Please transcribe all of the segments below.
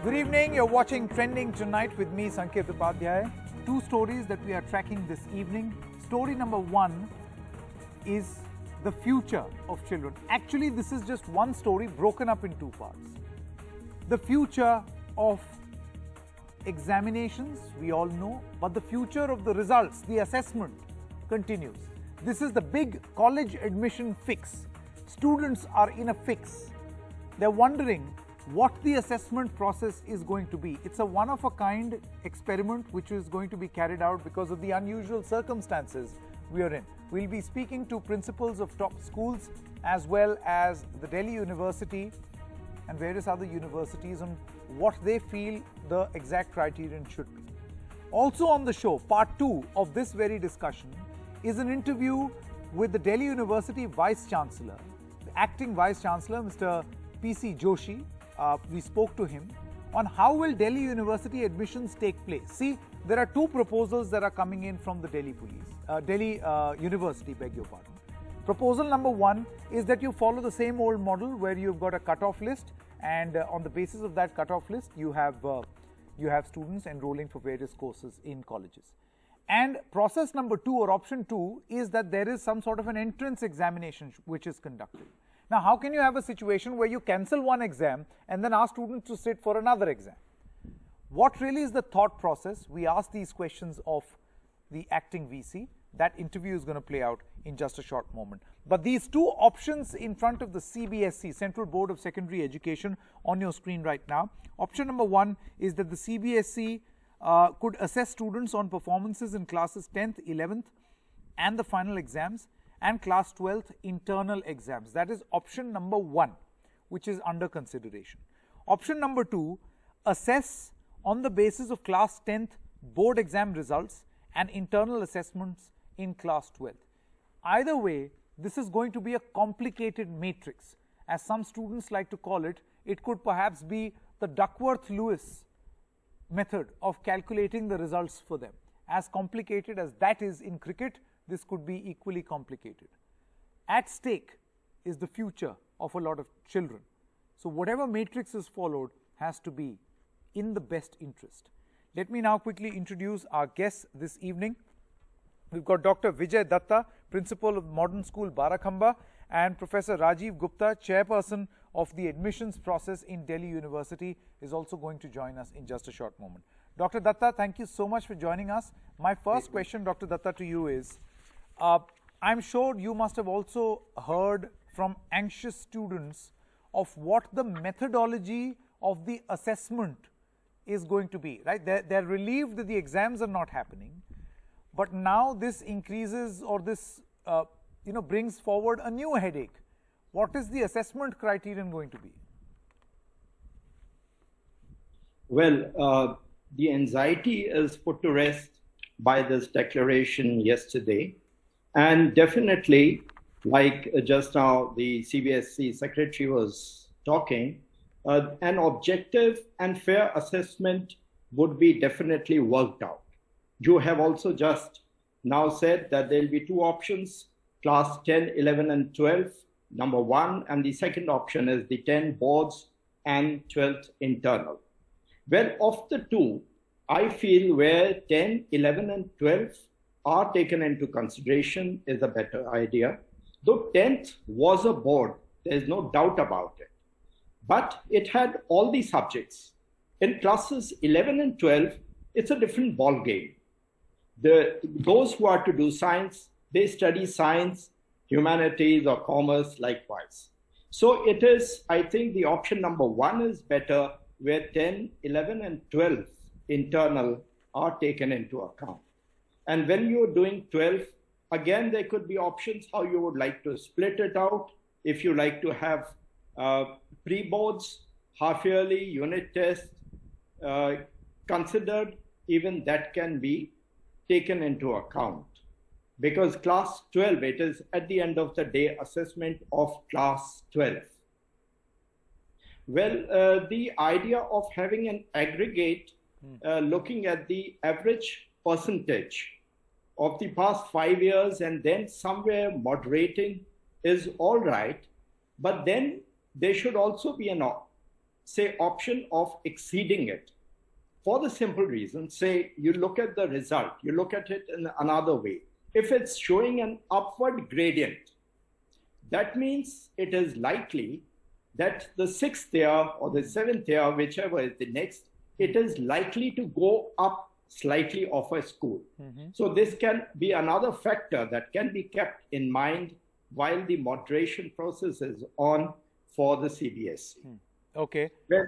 Good evening, you're watching Trending Tonight with me, Sanket Upadhyay. Two stories that we are tracking this evening. Story number one is the future of children. Actually, this is just one story broken up in two parts. The future of examinations, we all know, but the future of the results, the assessment, continues. This is the big college admission fix. Students are in a fix. They're wondering what the assessment process is going to be. It's a one-of-a-kind experiment which is going to be carried out because of the unusual circumstances we are in. We'll be speaking to principals of top schools as well as the Delhi University and various other universities on what they feel the exact criterion should be. Also on the show, part two of this very discussion is an interview with the Delhi University Vice Chancellor, the acting Vice Chancellor, Mr. P.C. Joshi. We spoke to him on how will Delhi University admissions take place. See, there are two proposals that are coming in from the Delhi University, beg your pardon. Proposal number one is that you follow the same old model where you've got a cutoff list, and on the basis of that cutoff list, you have students enrolling for various courses in colleges. And process number two, or option two, is that there is some sort of an entrance examination which is conducted. Now, how can you have a situation where you cancel one exam and then ask students to sit for another exam? What really is the thought process? We asked these questions of the acting VC. That interview is going to play out in just a short moment. But these two options in front of the CBSE, Central Board of Secondary Education, on your screen right now. Option number one is that the CBSE could assess students on performances in classes 10th, 11th and the final exams, and class 12th internal exams. That is option number one, which is under consideration. Option number two, assess on the basis of class 10th board exam results and internal assessments in class 12th. Either way, this is going to be a complicated matrix. As some students like to call it, it could perhaps be the Duckworth-Lewis method of calculating the results for them. As complicated as that is in cricket, this could be equally complicated. At stake is the future of a lot of children. So whatever matrix is followed has to be in the best interest. Let me now quickly introduce our guests this evening. We've got Dr. Vijay Datta, Principal of Modern School, Barakhamba, and Professor Rajiv Gupta, Chairperson of the admissions process in Delhi University, is also going to join us in just a short moment. Dr. Datta, thank you so much for joining us. My first question, Dr. Datta, to you is, I'm sure you must have also heard from anxious students of what the methodology of the assessment is going to be, right? They're relieved that the exams are not happening, but now this increases, or this brings forward a new headache. What is the assessment criterion going to be? Well, the anxiety is put to rest by this declaration yesterday. And definitely, like just now the CBSE secretary was talking, an objective and fair assessment would be definitely worked out. You have also just now said that there will be two options, class 10, 11 and 12, number one, and the second option is the 10 boards and 12th internal. Well, of the two, I feel where 10, 11 and 12 are taken into consideration is a better idea. Though 10th was a board, there is no doubt about it. But it had all the subjects. In classes 11 and 12, it's a different ball game. Those who are to do science, they study science, humanities or commerce likewise. So it is, I think the option number one is better, where 10, 11 and 12 internal are taken into account. And when you're doing 12, again, there could be options how you would like to split it out. If you like to have pre-boards, half-yearly, unit tests considered, even that can be taken into account. Because class 12, it is at the end of the day assessment of class 12. Well, the idea of having an aggregate looking at the average percentage of the past 5 years and then somewhere moderating is all right, but then there should also be an say, option of exceeding it. For the simple reason, say you look at the result, you look at it in another way. If it's showing an upward gradient, that means it is likely that the 6th year or the 7th year, whichever is the next, it is likely to go up slightly of a school. So this can be another factor that can be kept in mind while the moderation process is on for the CBSE. Okay. Well,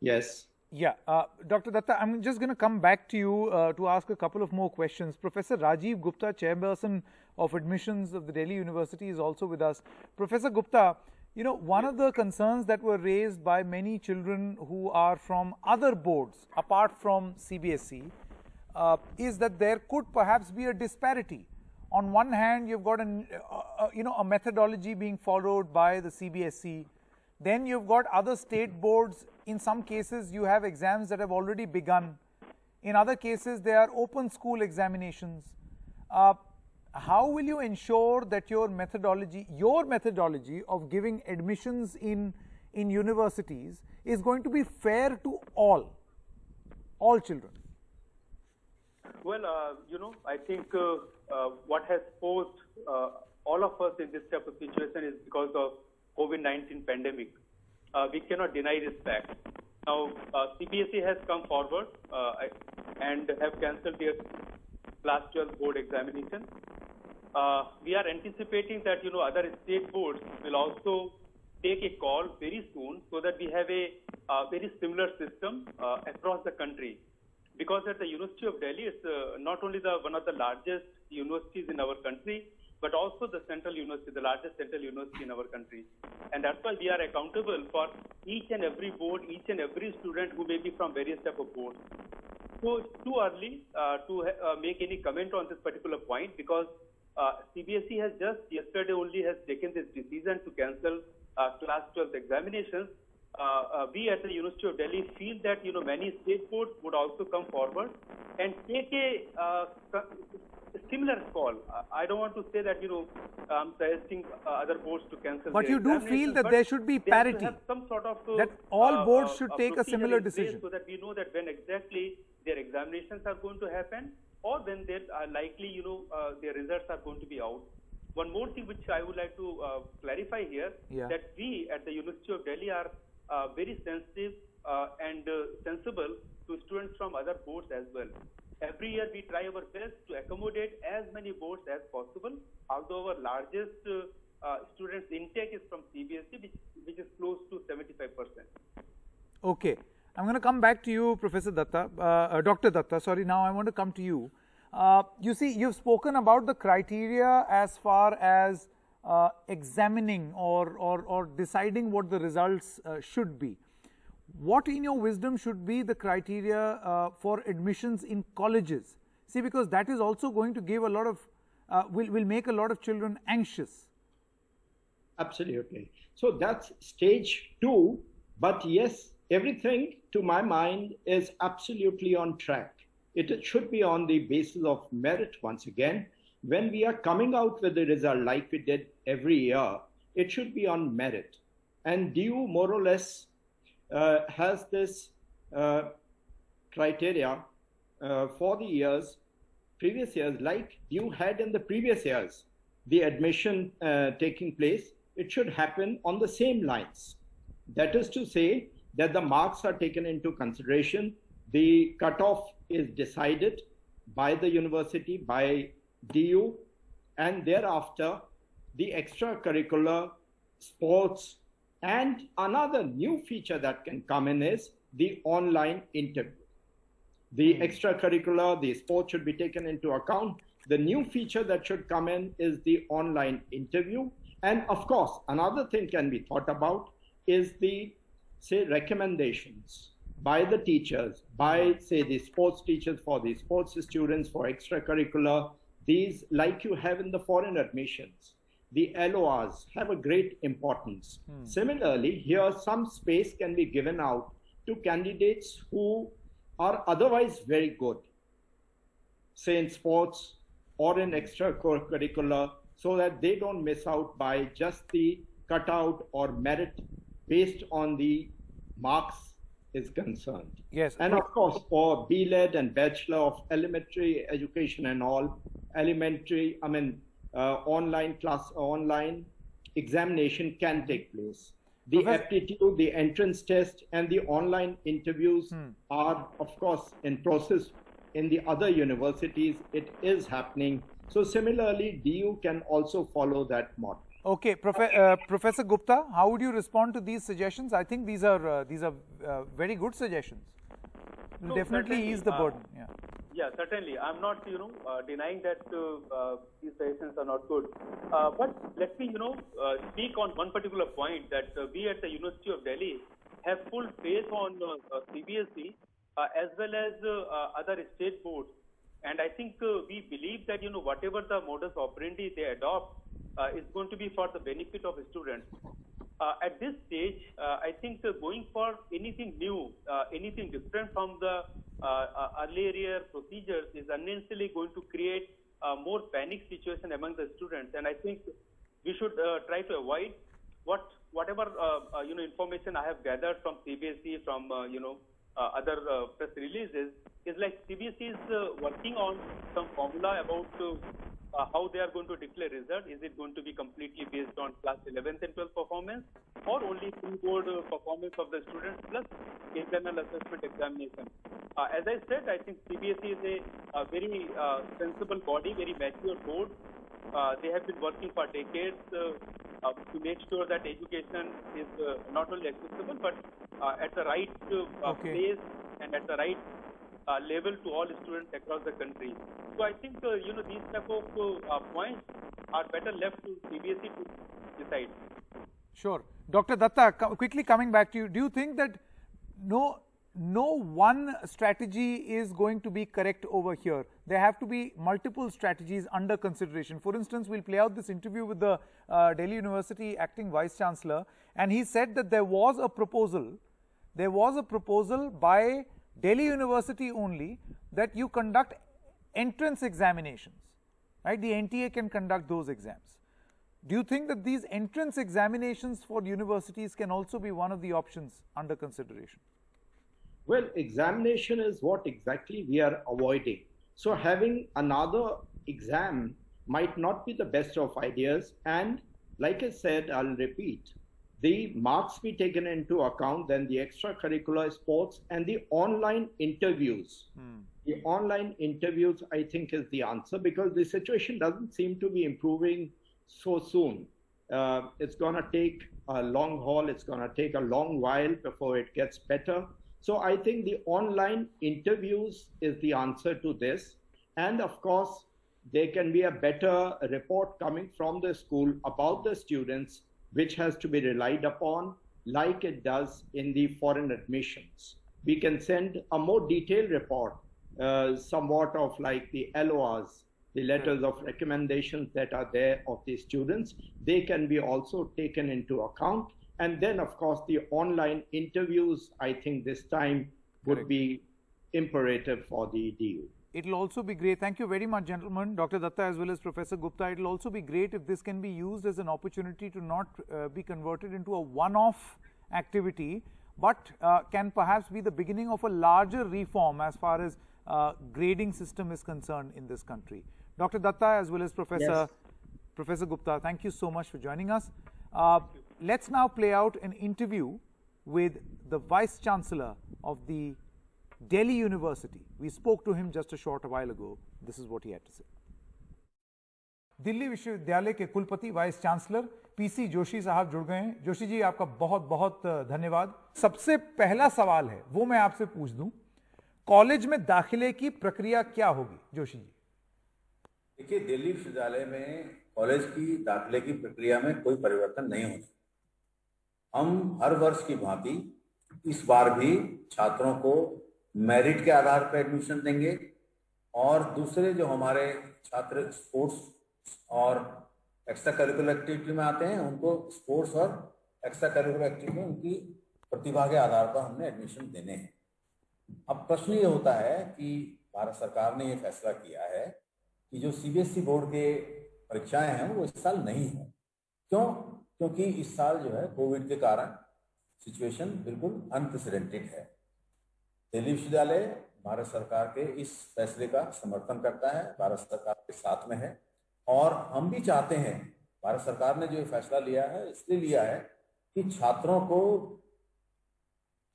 yes. Yeah, Dr. Datta, I'm just going to come back to you to ask a couple of more questions. Professor Rajiv Gupta, Chairperson of Admissions of the Delhi University, is also with us. Professor Gupta, you know, one of the concerns that were raised by many children who are from other boards apart from CBSE is that there could perhaps be a disparity. On one hand, you've got a methodology being followed by the CBSE. Then you've got other state boards. In some cases, you have exams that have already begun. In other cases, they are open school examinations. How will you ensure that your methodology of giving admissions in universities is going to be fair to all children? Well, I think what has posed all of us in this type of situation is because of COVID-19 pandemic. We cannot deny this fact. Now, CBSE has come forward and have cancelled their class 12 board examination. We are anticipating that other state boards will also take a call very soon, so that we have a very similar system across the country. Because at the University of Delhi, it's not only one of the largest universities in our country, but also the central university, the largest central university in our country. And that's why we are accountable for each and every board, each and every student who may be from various type of boards. So it's too early to make any comment on this particular point, because CBSE has just yesterday only has taken this decision to cancel class 12 examinations. We at the University of Delhi feel that many state boards would also come forward and take a similar call. I don't want to say that I'm suggesting other boards to cancel. But you do feel that there should be parity. Have some sort of that all boards should take a similar decision, so that we know that when exactly their examinations are going to happen, or when they are likely their results are going to be out. One more thing which I would like to clarify here, that we at the University of Delhi are very sensitive and sensible to students from other boards as well. Every year we try our best to accommodate as many boards as possible, although our largest students intake is from CBSE, which is close to 75%. Okay. I'm going to come back to you, Professor Datta, Dr. Datta, sorry, now I want to come to you. You see, you've spoken about the criteria as far as examining or deciding what the results should be. What in your wisdom should be the criteria for admissions in colleges? See, because that is also going to give a lot of, will make a lot of children anxious. Absolutely. So that's stage 2, but yes, everything to my mind is absolutely on track. It should be on the basis of merit once again. When we are coming out with the result like we did every year, it should be on merit. And DU more or less has this criteria for the previous years, like DU had in the previous years, the admission taking place, it should happen on the same lines. That is to say that the marks are taken into consideration, the cutoff is decided by the university, by DU, and thereafter the extracurricular, sports, and another new feature that can come in is the online interview. The extracurricular, the sports should be taken into account. The new feature that should come in is the online interview. And of course, another thing can be thought about is the, say, recommendations by the teachers, by, say, the sports teachers for the sports students, for extracurricular, these, like you have in the foreign admissions, the LORs have a great importance. Similarly, here some space can be given out to candidates who are otherwise very good, say in sports or in extracurricular, so that they don't miss out by just the cutout or merit based on the marks is concerned. Yes. And of course, for B.Led and Bachelor of Elementary Education and all, online examination can take place. The aptitude, the entrance test, and the online interviews are, of course, in process in the other universities. It is happening. So similarly, DU can also follow that model. Okay, Professor Gupta, how would you respond to these suggestions? I think these are very good suggestions. Will definitely ease the burden. Yeah, certainly. I'm not, denying that these suggestions are not good. But let me, speak on one particular point that we at the University of Delhi have full faith on CBSE as well as other state boards. And I think we believe that, whatever the modus operandi they adopt is going to be for the benefit of students. At this stage, I think going for anything new, anything different from the earlier procedures is unnecessarily going to create a more panic situation among the students. And I think we should try to avoid whatever information I have gathered from CBSE, from other press releases, is like CBSE is working on some formula about how they are going to declare result. Is it going to be completely based on class 11th and 12th performance, or only pre-board performance of the students plus internal assessment examination? As I said, I think CBSE is a very sensible body, very mature board. They have been working for decades to make sure that education is not only accessible but at the right place and at the right level to all students across the country. So I think these type of points are better left to CBSE to decide. Sure. Dr. Datta, quickly coming back to you, do you think that no one strategy is going to be correct over here? There have to be multiple strategies under consideration. For instance, we'll play out this interview with the Delhi University acting Vice Chancellor, and he said that there was a proposal by Delhi University only that you conduct entrance examinations, right? The NTA can conduct those exams. Do you think that these entrance examinations for universities can also be one of the options under consideration? Well, examination is what exactly we are avoiding. So having another exam might not be the best of ideas. And like I said, I'll repeat, the marks be taken into account, then the extracurricular sports and the online interviews. The online interviews, I think, is the answer, because the situation doesn't seem to be improving so soon. It's going to take a long haul. It's going to take a long while before it gets better. So I think the online interviews is the answer to this. And of course, there can be a better report coming from the school about the students, which has to be relied upon like it does in the foreign admissions. We can send a more detailed report, somewhat of like the LORs, the letters of recommendations that are there of the students. They can be also taken into account. And then, of course, the online interviews, I think this time would be imperative for the DU. It will also be great. Thank you very much, gentlemen, Dr. Datta as well as Professor Gupta. It will also be great if this can be used as an opportunity to not be converted into a one-off activity, but can perhaps be the beginning of a larger reform as far as grading system is concerned in this country. Dr. Datta as well as Professor Gupta, thank you so much for joining us. Let's now play out an interview with the Vice Chancellor of the Delhi University. We spoke to him just a short while ago. This is what he had to say. Delhi विश्वविद्यालय के कुलपति vice chancellor PC Joshi साहब जुड़ गए हैं। जोशी जी, आपका बहुत बहुत धन्यवाद। सबसे पहला सवाल है वो मैं आपसे पूछ दूं, कॉलेज में दाखिले की प्रक्रिया क्या होगी? जोशी जी। देखिए, दिल्ली विश्वविद्यालय में कॉलेज की दाखिले की प्रक्रिया में कोई परिवर्तन नहीं होगा। हम हर वर्ष की भांति इस बार भी छात्रों को मेरिट के आधार पर एडमिशन देंगे और दूसरे जो हमारे छात्र स्पोर्ट्स और एक्स्ट्रा करिकुलर एक्टिविटी में आते हैं उनको स्पोर्ट्स और एक्स्ट्रा करिकुलर एक्टिविटी में उनकी प्रतिभा के आधार पर हमने एडमिशन देने हैं। अब प्रश्न ये होता है कि भारत सरकार ने ये फैसला किया है कि जो सीबीएसई बोर्ड के परीक्षाएं हैं वो इस साल नहीं हो। क्यों? क्योंकि इस साल जो है कोविड के कारण सिचुएशन बिल्कुल अनप्रेसिडेंटेड है। दिल्ली विश्वविद्यालय भारत सरकार के इस फैसले का समर्थन करता है, भारत सरकार के साथ में है, और हम भी चाहते हैं, भारत सरकार ने जो फैसला लिया है इसलिए लिया है कि छात्रों को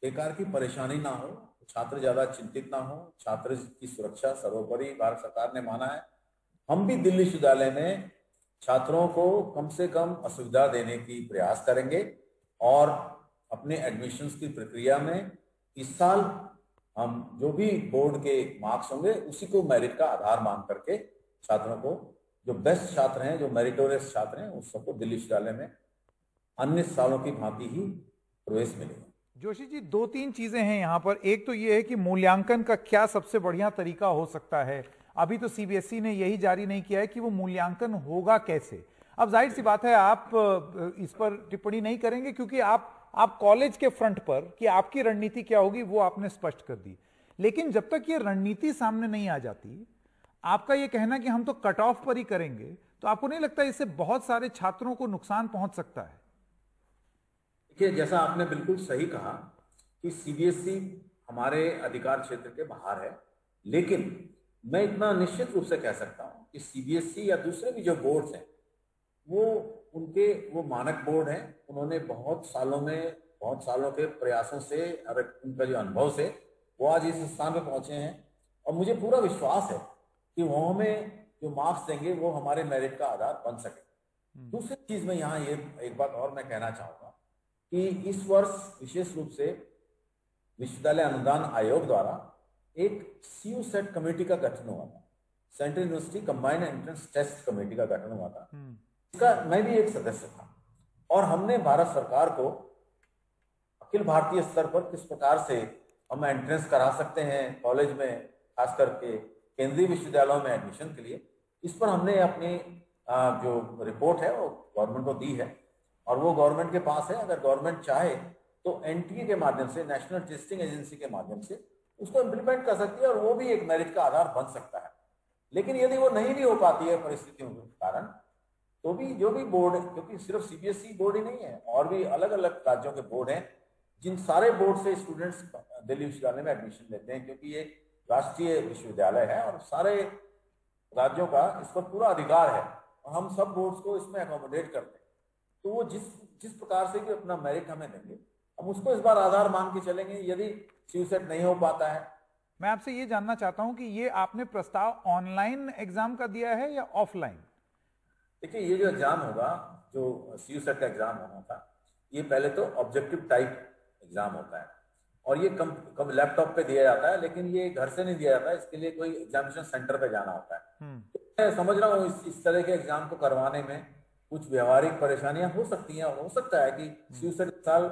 बेकार की परेशानी ना हो, छात्र ज्यादा चिंतित ना हो, छात्र की सुरक्षा सर्वोपरि भारत सरकार ने माना है। हम भी दिल्ली विश्वविद्यालय में छात्रों को कम से कम असुविधा देने की प्रयास करेंगे और अपने एडमिशन्स की प्रक्रिया में इस साल हम जो भी बोर्ड के मार्क्स होंगे उसी को मेरिट का आधार मान करके छात्रों को, जो बेस्ट छात्र हैं, जो मेरिटोरियस छात्र हैं, उस सबको दिल्ली विश्वविद्यालय में अन्य सालों की भांति ही प्रवेश मिलेगा। जोशी जी, दो तीन चीजें हैं यहाँ पर। एक तो ये है कि मूल्यांकन का क्या सबसे बढ़िया तरीका हो सकता है। अभी तो सीबीएसई ने यही जारी नहीं किया है कि वो मूल्यांकन होगा कैसे। अब जाहिर सी बात है आप इस पर टिप्पणी नहीं करेंगे क्योंकि आप कॉलेज के फ्रंट पर कि आपकी रणनीति क्या होगी वो आपने स्पष्ट कर दी। लेकिन जब तक ये रणनीति सामने नहीं आ जाती, आपका ये कहना कि हम तो कट ऑफ पर ही करेंगे, तो आपको नहीं लगता इससे बहुत सारे छात्रों को नुकसान पहुंच सकता है? देखिए, जैसा आपने बिल्कुल सही कहा कि सीबीएसई हमारे अधिकार क्षेत्र के बाहर है, लेकिन मैं इतना निश्चित रूप से कह सकता हूं कि सीबीएसई या दूसरे भी जो बोर्ड्स हैं वो मानक बोर्ड हैं। उन्होंने बहुत सालों के प्रयासों से और उनका जो अनुभव से वो आज इस स्थान पे पहुंचे हैं, और मुझे पूरा विश्वास है कि वो हमें जो मार्क्स देंगे वो हमारे मेरिट का आधार बन सके। दूसरी चीज में यहाँ ये एक बात और मैं कहना चाहूंगा कि इस वर्ष विशेष रूप से विश्वविद्यालय अनुदान आयोग द्वारा एक सीयू सेट कमेटी का गठन हुआ था, central university combined entrance test committee का गठन हुआ था। इसका मैं भी एक सदस्य था, और हमने भारत सरकार को अखिल भारतीय स्तर पर किस प्रकार से हम एंट्रेंस करा सकते हैं कॉलेज में, खास करके केंद्रीय विश्वविद्यालयों में एडमिशन के लिए, इस पर हमने अपनी जो रिपोर्ट है वो गवर्नमेंट को दी है, और वो गवर्नमेंट के पास है। अगर गवर्नमेंट चाहे तो एनटीए के माध्यम से, नेशनल टेस्टिंग एजेंसी के माध्यम से उसको इम्प्लीमेंट कर सकती है, और वो भी एक मेरिट का आधार बन सकता है। लेकिन यदि वो नहीं भी हो पाती है परिस्थितियों के कारण, तो भी जो भी बोर्ड, क्योंकि सिर्फ सीबीएसई बोर्ड ही नहीं है, और भी अलग अलग राज्यों के बोर्ड हैं, जिन सारे बोर्ड से स्टूडेंट्स दिल्ली विश्वविद्यालय में एडमिशन लेते हैं, क्योंकि ये राष्ट्रीय विश्वविद्यालय है और सारे राज्यों का इस पर पूरा अधिकार है, और हम सब बोर्ड्स को इसमें अकोमोडेट करते हैं। तो वो जिस प्रकार से कि अपना मेरिट हमें देंगे, हम उसको इस बार आधार मान के चलेंगे। यदि सीयूसेट नहीं हो पाता है, मैं आपसे ये जानना चाहता हूं कि ये आपने प्रस्ताव ऑनलाइन एग्जाम का दिया है या ऑफलाइन? देखिए, ये जो एग्जाम होगा, जो सीयूसेट का एग्जाम होना था, ये पहले तो ऑब्जेक्टिव टाइप एग्जाम होता है, और ये कम लैपटॉप पे दिया जाता है, लेकिन ये घर से नहीं दिया जाता है, इसके लिए कोई एग्जामिनेशन सेंटर पे जाना होता है। तो मैं समझ रहा हूँ इस तरह के एग्जाम को करवाने में कुछ व्यवहारिक परेशानियां हो सकती हैं, हो सकता है कि सीयूसेट साल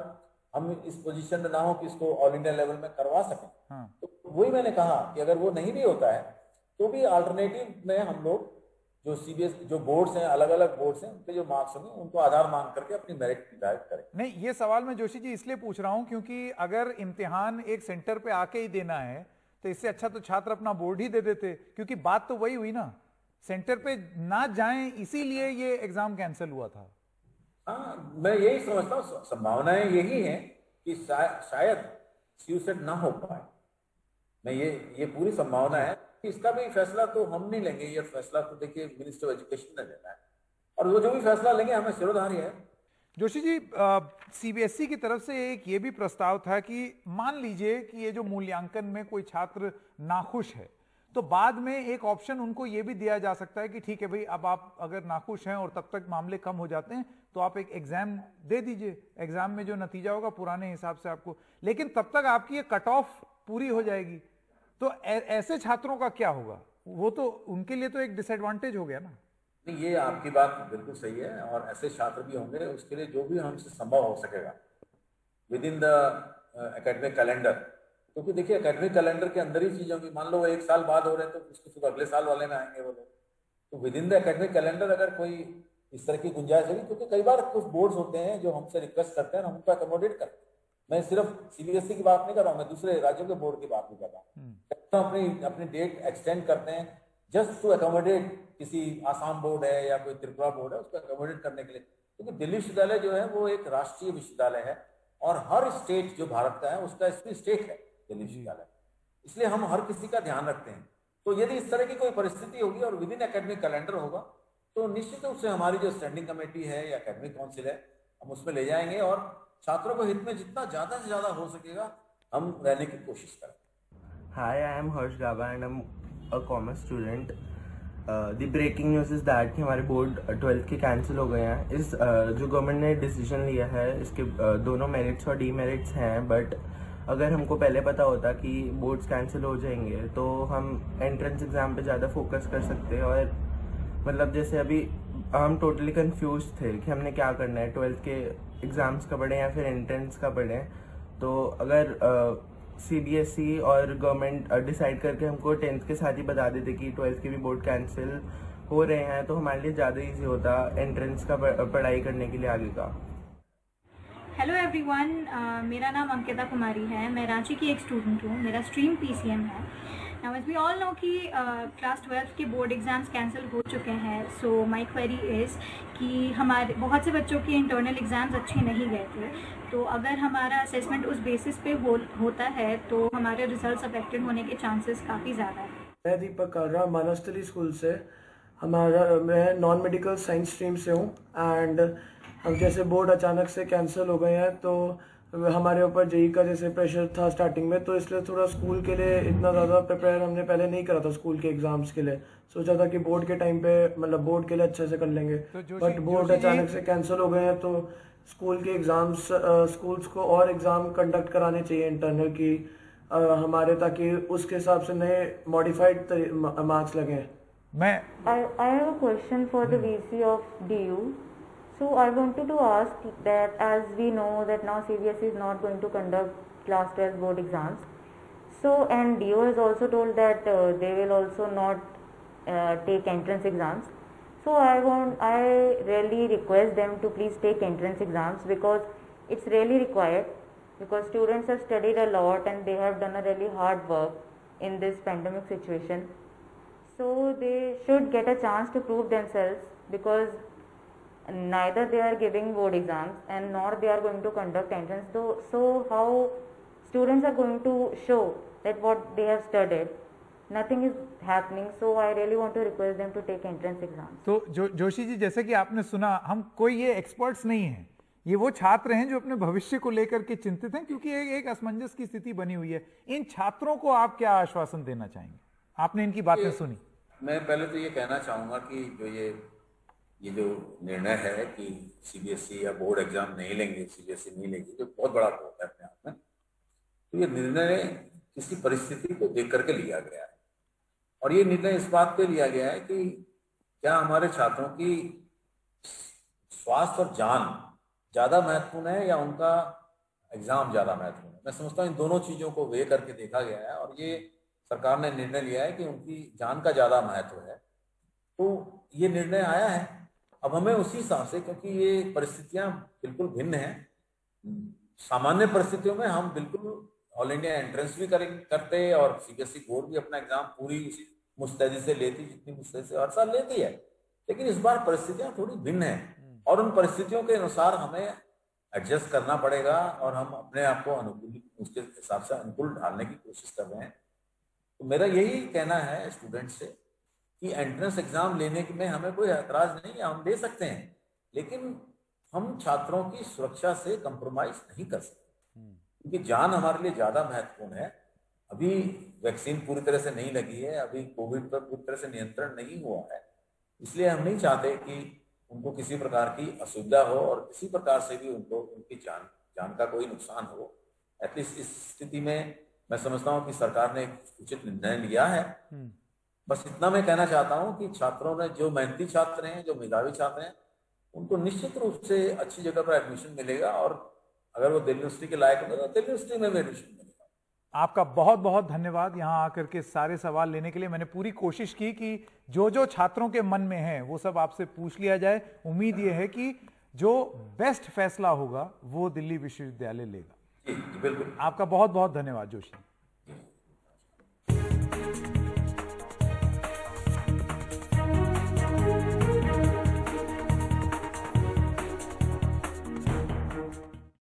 हम इस पोजीशन में ना हो कि इसको ऑल इंडिया लेवल में करवा सकें। तो वही मैंने कहा कि अगर वो नहीं भी होता है तो भी अल्टरनेटिव में हम लोग जो सीबीएसई जो बोर्ड्स हैं, अलग अलग बोर्ड्स हैं, उनके जो मार्क्स होंगे उनको आधार मान करके अपनी मेरिट निर्धारित करें। नहीं, ये सवाल मैं जोशी जी इसलिए पूछ रहा हूं क्योंकि अगर इम्तिहान एक सेंटर पे आके ही देना है तो इससे अच्छा तो छात्र अपना बोर्ड ही दे देते, क्योंकि बात तो वही हुई ना, सेंटर पे ना जाएं इसीलिए ये एग्जाम कैंसिल हुआ था। हाँ, मैं यही समझता हूँ, संभावनाएं यही हैं कि शायद सीयूसेट ना हो पाए। मैं ये पूरी संभावना है कि इसका भी फैसला तो हम नहीं लेंगे, ये फैसला तो देखिए मिनिस्टर ऑफ एजुकेशन ने लेना है, और वो जो भी फैसला लेंगे हमें सिरोधार्य है। जोशी जी, सीबीएसई की तरफ से एक ये भी प्रस्ताव था कि मान लीजिए कि ये जो मूल्यांकन में कोई छात्र नाखुश है, तो बाद में एक ऑप्शन उनको ये भी दिया जा सकता है कि ठीक है भाई, अब आप अगर नाखुश हैं और तब तक मामले कम हो जाते हैं तो आप एक एग्जाम दे दीजिए, एग्जाम में जो नतीजा होगा पुराने हिसाब से आपको, लेकिन तब तक आपकी ये कट ऑफ पूरी हो जाएगी। तो ऐसे छात्रों का क्या होगा? वो तो उनके लिए तो एक डिसएडवांटेज हो गया ना। नहीं, ये आपकी बात बिल्कुल सही है, और ऐसे छात्र भी होंगे, उसके लिए जो भी हमसे संभव हो सकेगा with in the academic calendar, क्योंकि देखिए एकेडमिक कैलेंडर के अंदर ही चीजों की, मान लो वो एक साल बाद हो रहे हैं तो उसके फिर अगले साल वाले में आएंगे वो लोग, तो with in the academic calendar अगर कोई इस तरह की गुंजाइश होगी, क्योंकि कई बार कुछ बोर्ड्स होते हैं जो हमसे रिक्वेस्ट करते हैं, हम उनको अकोमोडेट करते हैं। मैं सिर्फ सीबीएसई की बात नहीं कर रहा हूँ, मैं दूसरे राज्यों के बोर्ड की बात भी कर रहा हूँ। अपनी डेट एक्सटेंड करते हैं जस्ट टू अकोमोडेट, किसी आसाम बोर्ड है या कोई त्रिपुरा बोर्ड है, उसको अकोमोडेट करने के लिए, क्योंकि दिल्ली विश्वविद्यालय जो है वो एक राष्ट्रीय विश्वविद्यालय है, और हर स्टेट जो भारत का है उसका स्टेट है दिल्ली विश्वविद्यालय, इसलिए हम हर किसी का ध्यान रखते हैं। तो यदि इस तरह की कोई परिस्थिति होगी और विद इन एकेडमिक कैलेंडर होगा तो निश्चित रूप से हमारी जो स्टैंडिंग कमेटी है या एकेडमिक काउंसिल है हम उसमें ले जाएंगे और छात्रों को हित में जितना ज़्यादा से ज़्यादा हो सकेगा हम रहने की कोशिश करें। Hi, I am Harsh Gaba and I'm a commerce student. The breaking news is that कि हमारे बोर्ड 12th के कैंसिल हो गए हैं। इस जो गवर्नमेंट ने डिसीजन लिया है इसके दोनों मेरिट्स और डीमेरिट्स हैं, बट अगर हमको पहले पता होता कि बोर्ड्स कैंसिल हो जाएंगे तो हम एंट्रेंस एग्ज़ाम पे ज़्यादा फोकस कर सकते। और मतलब जैसे अभी हम टोटली कंफ्यूज थे कि हमने क्या करना है, 12th के एग्ज़ाम्स का पढ़ें या फिर एंट्रेंस का पढ़ें। तो अगर CBSE और गवर्नमेंट डिसाइड करके हमको 10th के साथ ही बता देते कि 12th के भी बोर्ड कैंसिल हो रहे हैं तो हमारे लिए ज़्यादा इजी होता एंट्रेंस का पढ़ाई करने के लिए आगे का। हेलो एवरीवन, मेरा नाम अंकिता कुमारी है। मैं रांची की एक स्टूडेंट हूँ। मेरा स्ट्रीम PCM है। Now as we all know कि क्लास 12 के बोर्ड एग्ज़ाम्स कैंसिल हो चुके हैं। सो माय क्वेरी इज़ कि हमारे बहुत से बच्चों के इंटरनल एग्ज़ाम्स अच्छे नहीं गए थे, तो अगर हमारा असेसमेंट उस बेसिस पे होता है तो हमारे रिजल्ट्स अफेक्टेड होने के चांसेस काफ़ी ज़्यादा है। मैं दीपक कालरा मानसतली स्कूल से, मैं नॉन मेडिकल साइंस स्ट्रीम से हूँ। एंड हम जैसे बोर्ड अचानक से कैंसिल हो गए हैं तो हमारे ऊपर जेईई का जैसे प्रेशर था स्टार्टिंग में, तो इसलिए थोड़ा स्कूल के लिए इतना ज़्यादा प्रिपेयर हमने पहले नहीं करा था। स्कूल के एग्जाम्स के लिए सोचा था कि बोर्ड के टाइम पे मतलब बोर्ड के लिए अच्छे से कर लेंगे, बट बोर्ड अचानक से कैंसिल हो गए हैं तो स्कूल के एग्जाम्स स्कूल्स को और एग्ज़ाम कंडक्ट कराने चाहिए इंटरनल की हमारे, ताकि उसके हिसाब से नए मॉडिफाइड मार्क्स लगें। I have a question for the VC of DU. So I wanted to ask that as we know that now CBSE is not going to conduct class 12 board exams. So and DU has also told that they will also not take entrance exams. So I really request them to please take entrance exams because it's really required, because students have studied a lot and they have done a really hard work in this pandemic situation. So they should get a chance to prove themselves, because neither they are giving board exams and nor they are going to conduct entrance. So how students are going to show that what they have studied? Nothing is happening. So I really want to request them to take entrance exams. तो जोशी जी, जैसे कि आपने सुना, हम कोई ये experts नहीं हैं, ये वो छात्र हैं जो अपने भविष्य को लेकर के चिंतित हैं, क्योंकि एक असमंजस की स्थिति बनी हुई है। इन छात्रों को आप क्या आश्वासन देना चाहेंगे? आपने इनकी बातें सुनी। मैं पहले तो ये कहना चाहूँगा कि जो ये जो निर्णय है कि CBSE या बोर्ड एग्जाम नहीं लेंगे, CBSE नहीं लेंगे, जो बहुत बड़ा होता है अपने आप में, तो ये निर्णय किसी परिस्थिति को देख करके लिया गया है। और ये निर्णय इस बात पे लिया गया है कि क्या हमारे छात्रों की स्वास्थ्य और जान ज़्यादा महत्वपूर्ण है या उनका एग्जाम ज़्यादा महत्वपूर्ण है। मैं समझता हूँ इन दोनों चीज़ों को वे करके देखा गया है और ये सरकार ने निर्णय लिया है कि उनकी जान का ज़्यादा महत्व है, तो ये निर्णय आया है। अब हमें उसी हिसाब से, क्योंकि ये परिस्थितियां बिल्कुल भिन्न हैं, सामान्य परिस्थितियों में हम बिल्कुल ऑल इंडिया एंट्रेंस भी करते और CBSE बोर्ड भी अपना एग्जाम पूरी उसी मुस्तैदी से लेती जितनी मुस्तैदी से हर साल लेती है, लेकिन इस बार परिस्थितियां थोड़ी भिन्न हैं और उन परिस्थितियों के अनुसार हमें एडजस्ट करना पड़ेगा और हम अपने आप को अनुकूल उसके हिसाब से अनुकूल ढालने की कोशिश कर रहे हैं। तो मेरा यही कहना है स्टूडेंट से कि एंट्रेंस एग्जाम लेने में हमें कोई एतराज नहीं है, हम दे सकते हैं, लेकिन हम छात्रों की सुरक्षा से कंप्रोमाइज नहीं कर सकते, क्योंकि जान हमारे लिए ज्यादा महत्वपूर्ण है। अभी वैक्सीन पूरी तरह से नहीं लगी है, अभी कोविड पर पूरी तरह से नियंत्रण नहीं हुआ है, इसलिए हम नहीं चाहते कि उनको किसी प्रकार की असुविधा हो और किसी प्रकार से भी उनको उनकी जान का कोई नुकसान हो। एटलीस्ट इस स्थिति में मैं समझता हूँ कि सरकार ने एक उचित निर्णय लिया है। बस इतना मैं कहना चाहता हूं कि छात्रों ने, जो मेहनती छात्र हैं, जो मेधावी छात्र हैं, उनको निश्चित रूप से अच्छी जगह पर एडमिशन मिलेगा और अगर वो दिल्ली यूनिवर्सिटी के लायक होंगे तो दिल्ली यूनिवर्सिटी में भी एडमिशन मिलेगा। आपका बहुत बहुत धन्यवाद यहाँ आकर के सारे सवाल लेने के लिए। मैंने पूरी कोशिश की कि जो छात्रों के मन में है वो सब आपसे पूछ लिया जाए। उम्मीद ये है कि जो बेस्ट फैसला होगा वो दिल्ली विश्वविद्यालय लेगा। जी बिल्कुल। आपका बहुत बहुत धन्यवाद जोशी।